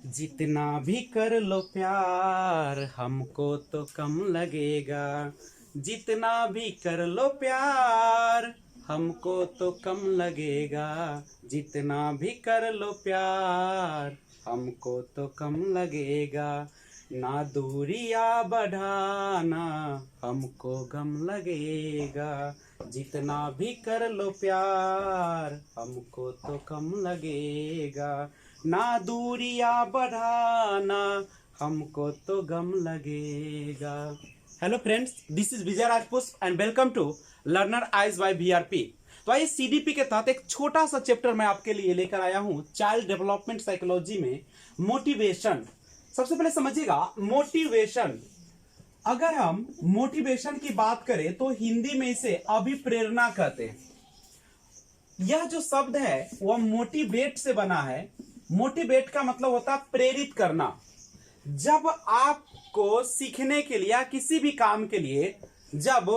जितना भी कर लो प्यार हमको तो कम लगेगा। जितना भी कर लो प्यार हमको तो कम लगेगा। जितना भी कर लो प्यार हमको तो कम लगेगा। ना दूरियां बढ़ाना हमको गम लगेगा। जितना भी कर लो प्यार हमको तो कम लगेगा। ना दूरियां बढ़ाना हमको तो गम लगेगा। Hello friends, this is Vijay Rajput and welcome to learner eyes by VRP. तो आइए सीडीपी के तहत एक छोटा सा चैप्टर मैं आपके लिए लेकर आया हूं, चाइल्ड डेवलपमेंट साइकोलॉजी में मोटिवेशन। सबसे पहले समझिएगा मोटिवेशन। अगर हम मोटिवेशन की बात करें तो हिंदी में इसे अभिप्रेरणा कहते हैं। यह जो शब्द है वह मोटिवेट से बना है। मोटिवेट का मतलब होता है प्रेरित करना। जब आपको सीखने के लिए या किसी भी काम के लिए जब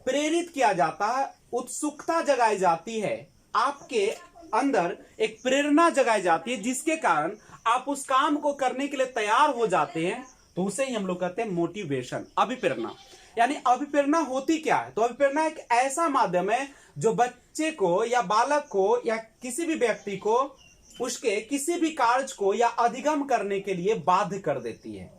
प्रेरित किया जाता है, उत्सुकता जगाई जाती है, आपके अंदर एक प्रेरणा जगाई जाती है जिसके कारण आप उस काम को करने के लिए तैयार हो जाते हैं, तो उसे ही हम लोग कहते हैं मोटिवेशन, अभिप्रेरणा। यानी अभिप्रेरणा होती क्या है? तो अभिप्रेरणा एक ऐसा माध्यम है जो बच्चे को या बालक को या किसी भी व्यक्ति को उसके किसी भी कार्य को या अधिगम करने के लिए बाध्य कर देती है।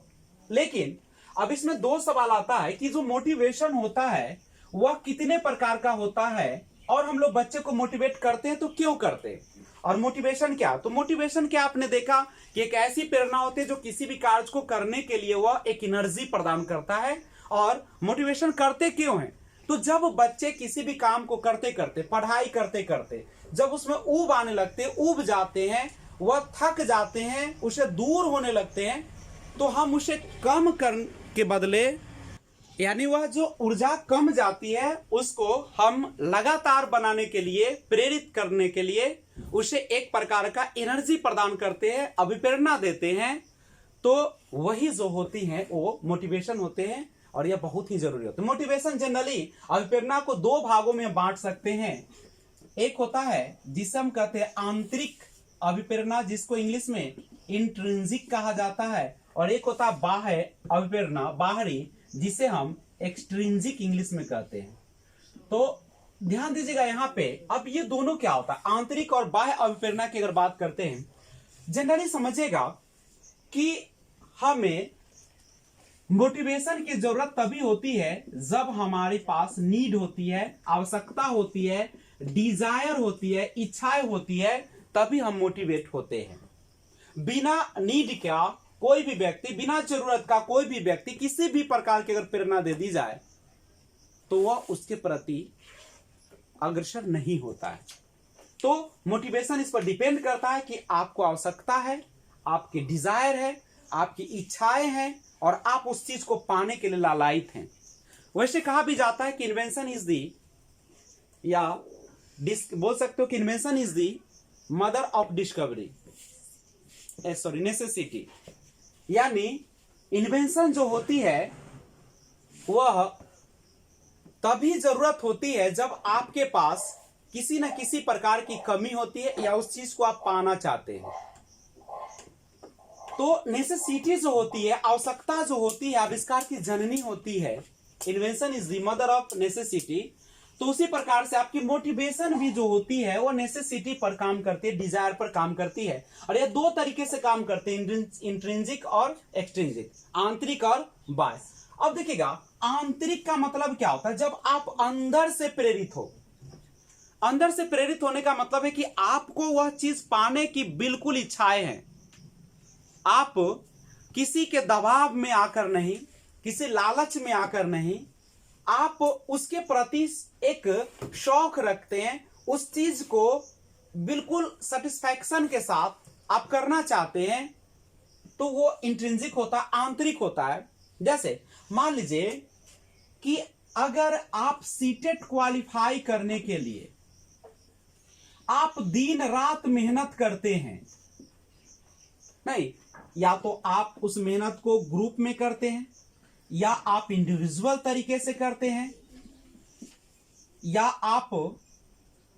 लेकिन अब इसमें दो सवाल आता है कि जो मोटिवेशन होता है वह कितने प्रकार का होता है और हम लोग बच्चे को मोटिवेट करते हैं तो क्यों करते हैं, और मोटिवेशन क्या? तो मोटिवेशन क्या, आपने देखा कि एक ऐसी प्रेरणा होती है जो किसी भी कार्य को करने के लिए वह एक एनर्जी प्रदान करता है। और मोटिवेशन करते क्यों है? तो जब बच्चे किसी भी काम को करते करते, पढ़ाई करते करते जब उसमें ऊब आने लगते हैं, ऊब जाते हैं, वह थक जाते हैं, उसे दूर होने लगते हैं, तो हम उसे कम करने के बदले, यानी वह जो ऊर्जा कम जाती है उसको हम लगातार बनाने के लिए, प्रेरित करने के लिए उसे एक प्रकार का एनर्जी प्रदान करते हैं, अभिप्रेरणा देते हैं। तो वही जो होती है वो मोटिवेशन होते हैं और यह बहुत ही जरूरी होता है। मोटिवेशन जनरली अभिप्रेरणा को दो भागों में बांट सकते हैं। एक होता है जिसे हम कहते हैं आंतरिक अभिप्रेरणा, जिसको इंग्लिश में इंट्रिंसिक कहा जाता है, और एक होता है बाह्य अभिप्रेरणा, बाहरी, जिसे हम एक्सट्रिंसिक इंग्लिश में कहते हैं। तो ध्यान दीजिएगा यहाँ पे, अब ये दोनों क्या होता है, आंतरिक और बाह्य अभिप्रेरणा की अगर बात करते हैं, जनरली समझिएगा कि हमें मोटिवेशन की जरूरत तभी होती है जब हमारे पास नीड होती है, आवश्यकता होती है, डिजायर होती है, इच्छाएं होती है, तभी हम मोटिवेट होते हैं। बिना नीड का कोई भी व्यक्ति, बिना जरूरत का कोई भी व्यक्ति किसी भी प्रकार की अगर प्रेरणा दे दी जाए तो वह उसके प्रति अग्रसर नहीं होता है। तो मोटिवेशन इस पर डिपेंड करता है कि आपको आवश्यकता है, आपकी डिजायर है, आपकी इच्छाएं हैं और आप उस चीज को पाने के लिए लालायित हैं। वैसे कहा भी जाता है कि इन्वेंशन इज दी, या बोल सकते हो कि invention is the mother of discovery, sorry necessity. यानी इन्वेंशन जो होती है वह तभी जरूरत होती है जब आपके पास किसी न किसी प्रकार की कमी होती है या उस चीज को आप पाना चाहते हैं। तो नेसेसिटी जो होती है, आवश्यकता जो होती है, आविष्कार की जननी होती है। Invention is the mother of necessity. तो उसी प्रकार से आपकी मोटिवेशन भी जो होती है वो नेसेसिटी पर काम करती है, डिजायर पर काम करती है। और ये दो तरीके से काम करते हैं, इंट्रिंसिक और एक्सट्रिंसिक, आंतरिक और बाह्य। अब देखिएगा आंतरिक का मतलब क्या होता है, जब आप अंदर से प्रेरित हो। अंदर से प्रेरित होने का मतलब है कि आपको वह चीज पाने की बिल्कुल इच्छाएं हैं। आप किसी के दबाव में आकर नहीं, किसी लालच में आकर नहीं, आप उसके प्रति एक शौक रखते हैं, उस चीज को बिल्कुल सेटिस्फैक्शन के साथ आप करना चाहते हैं, तो वो इंट्रिंसिक होता है, आंतरिक होता है। जैसे मान लीजिए कि अगर आप सीटेट क्वालिफाई करने के लिए आप दिन रात मेहनत करते हैं, नहीं, या तो आप उस मेहनत को ग्रुप में करते हैं, या आप इंडिविजुअल तरीके से करते हैं, या आप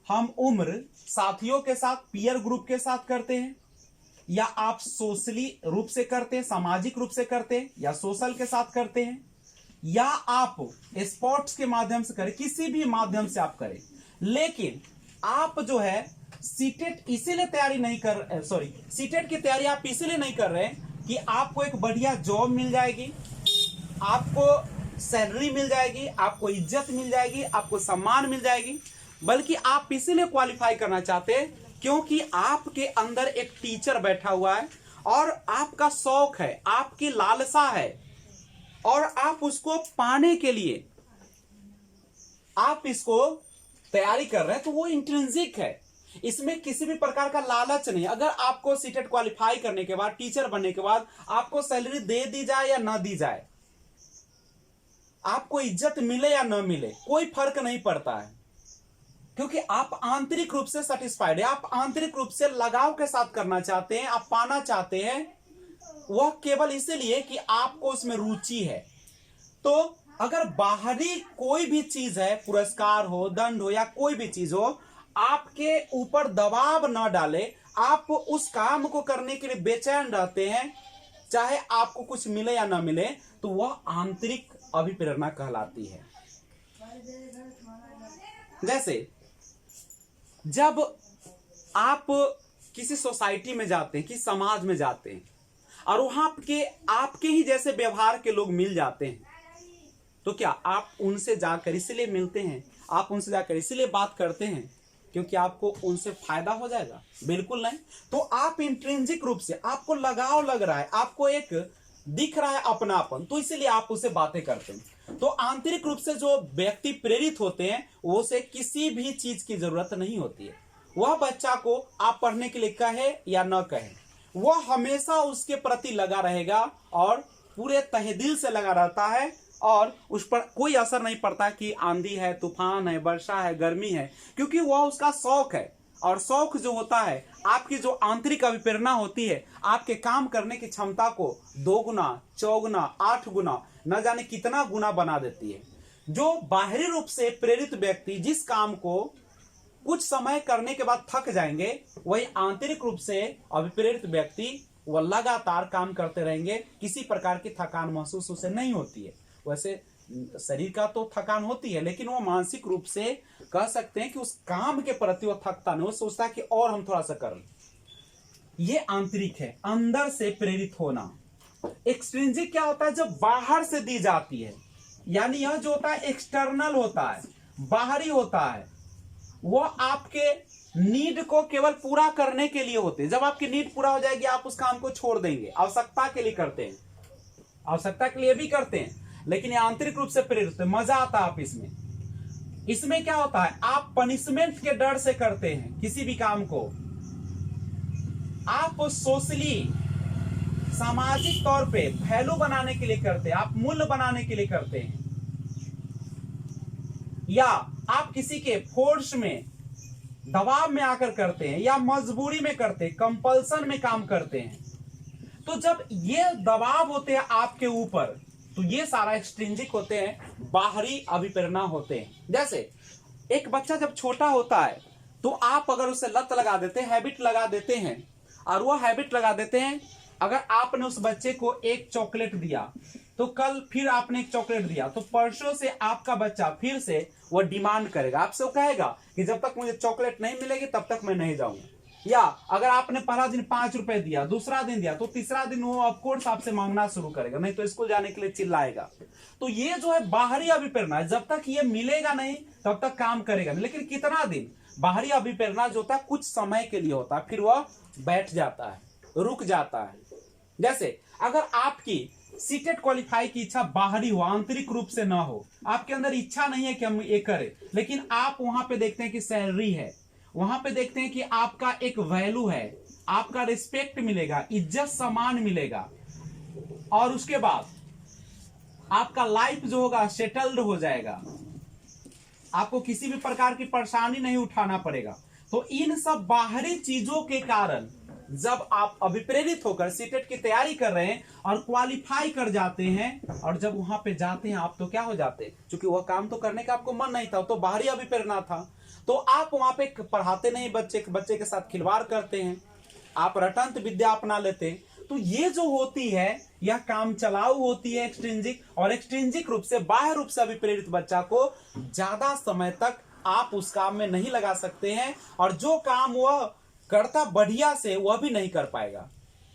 हम उम्र साथियों के साथ, पीयर ग्रुप के साथ करते हैं, या आप सोशली रूप से करते हैं, सामाजिक रूप से करते हैं, या सोशल के साथ करते हैं, या आप स्पोर्ट्स के माध्यम से करें, किसी भी माध्यम से आप करें, लेकिन आप जो है सीटेट इसीलिए तैयारी नहीं कर सीटेट की तैयारी आप इसीलिए नहीं कर रहे कि आपको एक बढ़िया जॉब मिल जाएगी, आपको सैलरी मिल जाएगी, आपको इज्जत मिल जाएगी, आपको सम्मान मिल जाएगी, बल्कि आप इसीलिए क्वालिफाई करना चाहते हैं क्योंकि आपके अंदर एक टीचर बैठा हुआ है और आपका शौक है, आपकी लालसा है और आप उसको पाने के लिए आप इसको तैयारी कर रहे हैं, तो वो इंट्रिंसिक है। इसमें किसी भी प्रकार का लालच नहीं। अगर आपको सीटेट क्वालिफाई करने के बाद, टीचर बनने के बाद आपको सैलरी दे दी जाए या ना दी जाए, आपको इज्जत मिले या ना मिले, कोई फर्क नहीं पड़ता है, क्योंकि आप आंतरिक रूप से सेटिस्फाइड है, आप आंतरिक रूप से लगाव के साथ करना चाहते हैं, आप पाना चाहते हैं, वह केवल इसलिए कि आपको उसमें रुचि है। तो अगर बाहरी कोई भी चीज है, पुरस्कार हो, दंड हो या कोई भी चीज हो, आपके ऊपर दबाव ना डाले, आप उस काम को करने के लिए बेचैन रहते हैं, चाहे आपको कुछ मिले या ना मिले, तो वह आंतरिक अभिप्रेरणा कहलाती है। जैसे जब आप किसी सोसाइटी में जाते हैं, किसी समाज में जाते हैं और वहां के आपके ही जैसे व्यवहार के लोग मिल जाते हैं, तो क्या आप उनसे जाकर इसलिए मिलते हैं, आप उनसे जाकर इसलिए बात करते हैं क्योंकि आपको उनसे फायदा हो जाएगा? बिल्कुल नहीं। तो आप इंट्रिंसिक रूप से आपको लगाव लग रहा है, आपको एक दिख रहा है अपनापन, तो इसीलिए आप उसे बातें करते हैं। तो आंतरिक रूप से जो व्यक्ति प्रेरित होते हैं, वो से किसी भी चीज की जरूरत नहीं होती है। वह बच्चा को आप पढ़ने के लिए कहे या न कहे, वह हमेशा उसके प्रति लगा रहेगा और पूरे तहे दिल से लगा रहता है और उस पर कोई असर नहीं पड़ता कि आंधी है, तूफान है, वर्षा है, गर्मी है, क्योंकि वह उसका शौक है। और शौक जो होता है, आपकी जो आंतरिक अभिप्रेरणा होती है, आपके काम करने की क्षमता को 2 गुना, 4 गुना, 8 गुना, न जाने कितना गुना बना देती है। जो बाहरी रूप से प्रेरित व्यक्ति जिस काम को कुछ समय करने के बाद थक जाएंगे, वही आंतरिक रूप से अभिप्रेरित व्यक्ति वह लगातार काम करते रहेंगे, किसी प्रकार की थकान महसूस उसे नहीं होती है। वैसे शरीर का तो थकान होती है, लेकिन वो मानसिक रूप से कह सकते हैं कि उस काम के प्रति वो थकता नहीं, वो सोचता है कि और हम थोड़ा सा कर लें। ये आंतरिक है, अंदर से प्रेरित होना। एक्सट्रिंसिक क्या होता है? जब बाहर से दी जाती है, यानी यह जो होता है एक्सटर्नल होता है, बाहरी होता है, वो आपके नीड को केवल पूरा करने के लिए होते हैं। जब आपकी नीड पूरा हो जाएगी, आप उस काम को छोड़ देंगे, आवश्यकता के लिए करते हैं, आवश्यकता के लिए भी करते हैं, लेकिन ये आंतरिक रूप से प्रेरित है, मजा आता है आप इसमें। इसमें क्या होता है? आप पनिशमेंट के डर से करते हैं किसी भी काम को, आप सोशली सामाजिक तौर पे वैल्यू बनाने के लिए करते हैं, आप मूल्य बनाने के लिए करते हैं, या आप किसी के फोर्स में, दबाव में आकर करते हैं, या मजबूरी में करते हैं, कंपल्सन में काम करते हैं। तो जब ये दबाव होते हैं आपके ऊपर, तो ये सारा एक्सट्रिंसिक होते हैं, बाहरी अभिप्रेरणा होते हैं। जैसे एक बच्चा जब छोटा होता है, तो आप अगर उसे लत लगा देते हैं, हैबिट लगा देते हैं, और वो हैबिट लगा देते हैं, अगर आपने उस बच्चे को एक चॉकलेट दिया, तो कल फिर आपने एक चॉकलेट दिया, तो परसों से आपका बच्चा फिर से वो डिमांड करेगा, आपसे वो कहेगा कि जब तक मुझे चॉकलेट नहीं मिलेगी तब तक मैं नहीं जाऊंगा। या अगर आपने पहला दिन 5 रुपए दिया, दूसरा दिन दिया, तो तीसरा दिन वो ऑफकोर्स आपसे मांगना शुरू करेगा, नहीं तो स्कूल जाने के लिए चिल्लाएगा। तो ये जो है बाहरी अभिप्रेरणा है, जब तक ये मिलेगा नहीं तब तक काम करेगा नहीं। लेकिन कितना दिन? बाहरी अभिप्रेरणा जो होता है कुछ समय के लिए होता है, फिर वह बैठ जाता है, रुक जाता है। जैसे अगर आपकी सीटेट क्वालिफाई की इच्छा बाहरी हो, आंतरिक रूप से ना हो, आपके अंदर इच्छा नहीं है कि हम ये करें, लेकिन आप वहां पे देखते हैं कि सैलरी है, वहां पे देखते हैं कि आपका एक वैल्यू है, आपका रिस्पेक्ट मिलेगा, इज्जत सम्मान मिलेगा, और उसके बाद आपका लाइफ जो होगा सेटल्ड हो जाएगा, आपको किसी भी प्रकार की परेशानी नहीं उठाना पड़ेगा। तो इन सब बाहरी चीजों के कारण जब आप अभिप्रेरित होकर सीटेट की तैयारी कर रहे हैं और क्वालिफाई कर जाते हैं, और जब वहां पे जाते हैं आप, तो क्या हो जाते हैं? क्योंकि वह काम तो करने का आपको मन नहीं था, तो बाहरी अभिप्रेरणा था, तो आप वहां पे पढ़ाते नहीं, बच्चे के साथ खिलवाड़ करते हैं, आप रटंत विद्या अपना लेते। तो ये जो होती है यह काम चलाऊ होती है एक्सट्रिंजिक, और एक्सट्रिंजिक रूप से बाह्य रूप से अभिप्रेरित बच्चा को ज्यादा समय तक आप उस काम में नहीं लगा सकते हैं, और जो काम वह करता बढ़िया से वह भी नहीं कर पाएगा।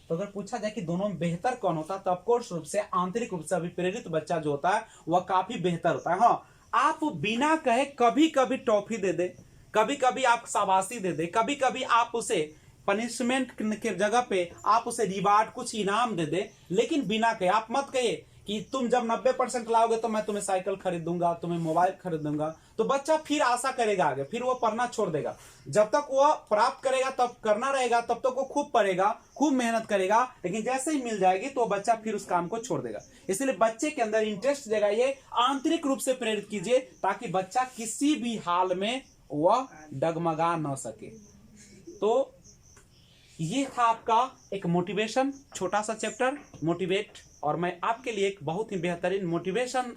तो अगर पूछा जाए कि दोनों में बेहतर कौन होता है, तो ऑफकोर्स रूप से आंतरिक रूप से अभिप्रेरित बच्चा जो होता है वह काफी बेहतर होता है। हाँ, आप बिना कहे कभी कभी टॉफी दे दे, कभी कभी आप शाबाशी दे दे, कभी कभी आप उसे पनिशमेंट के जगह पे आप उसे रिवार्ड कुछ इनाम दे दे, लेकिन बिना कहे। आप मत कहिए कि तुम जब 90% लाओगे तो मैं तुम्हें साइकिल खरीद दूंगा, तुम्हें मोबाइल खरीद दूंगा। तो बच्चा फिर आशा करेगा आगे, फिर वो पढ़ना छोड़ देगा। जब तक वह प्राप्त करेगा तब करना रहेगा, तब तक वो खूब पढ़ेगा, खूब मेहनत करेगा, लेकिन जैसे ही मिल जाएगी तो बच्चा फिर उस काम को छोड़ देगा। इसलिए बच्चे के अंदर इंटरेस्ट जगाइए, आंतरिक रूप से प्रेरित कीजिए, ताकि बच्चा किसी भी हाल में वह डगमगा न सके। तो ये था आपका एक मोटिवेशन, छोटा सा चैप्टर मोटिवेट, और मैं आपके लिए एक बहुत ही बेहतरीन मोटिवेशन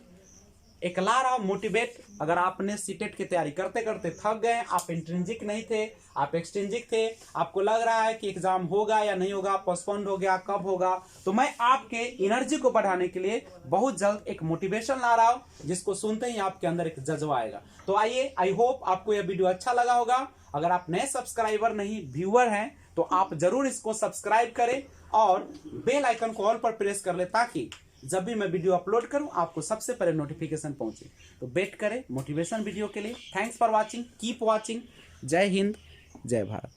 एक ला रहा हूं। मोटिवेट, अगर आपने सीटेट की तैयारी करते करते थक गए, आप इंट्रिंसिक नहीं थे, आप एक्सट्रिंसिक थे, आपको लग रहा है कि एग्जाम होगा या नहीं होगा, पोस्टपोन्ड हो गया, कब होगा, तो मैं आपके एनर्जी को बढ़ाने के लिए बहुत जल्द एक मोटिवेशन ला रहा हूं, जिसको सुनते ही आपके अंदर एक जज्बा आएगा। तो आइए, आई होप आपको यह वीडियो अच्छा लगा होगा। अगर आप नए सब्सक्राइबर नहीं व्यूअर हैं तो आप जरूर इसको सब्सक्राइब करें और बेल आइकन को ऑल पर प्रेस कर ले, ताकि जब भी मैं वीडियो अपलोड करूं आपको सबसे पहले नोटिफिकेशन पहुंचे। तो वेट करें मोटिवेशन वीडियो के लिए। Thanks for watching, keep watching. जय हिंद, जय भारत।